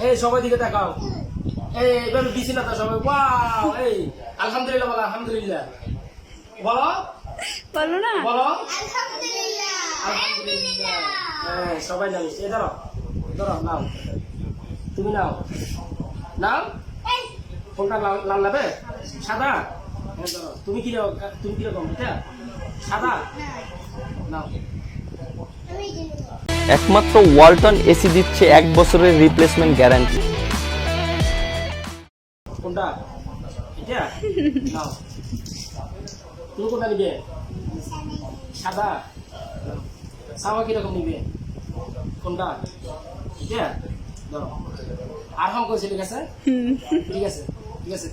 এই সবাই দিকে তাকাও। এই এভাবে বিছানাটা সবাই ওয়াও। এই আলহামদুলিল্লাহ বলো, আলহামদুলিল্লাহ বলো, বলো না বলো আলহামদুলিল্লাহ। আলহামদুলিল্লাহ। হ্যাঁ সবাই নাও, এই ধরো ধরো, নাও তুমি নাও, নাও কোনটা লাল লাল নেবে? সাদা? হ্যাঁ ধরো। তুমি কিরকম এটা? সাদা? নাও। একমাত্র ওয়ালটন এসি দিচ্ছে 1 বছরের রিপ্লেসমেন্ট গ্যারান্টি। কোনটা? এটা? নাও। তুমি কোনটা নিবে? সাদা? সাওয়া কিরকম নিবে? কোনটা? এটা? ধরো। আর হাম কইছে, ঠিক আছে? ঠিক আছে, ঠিক আছে।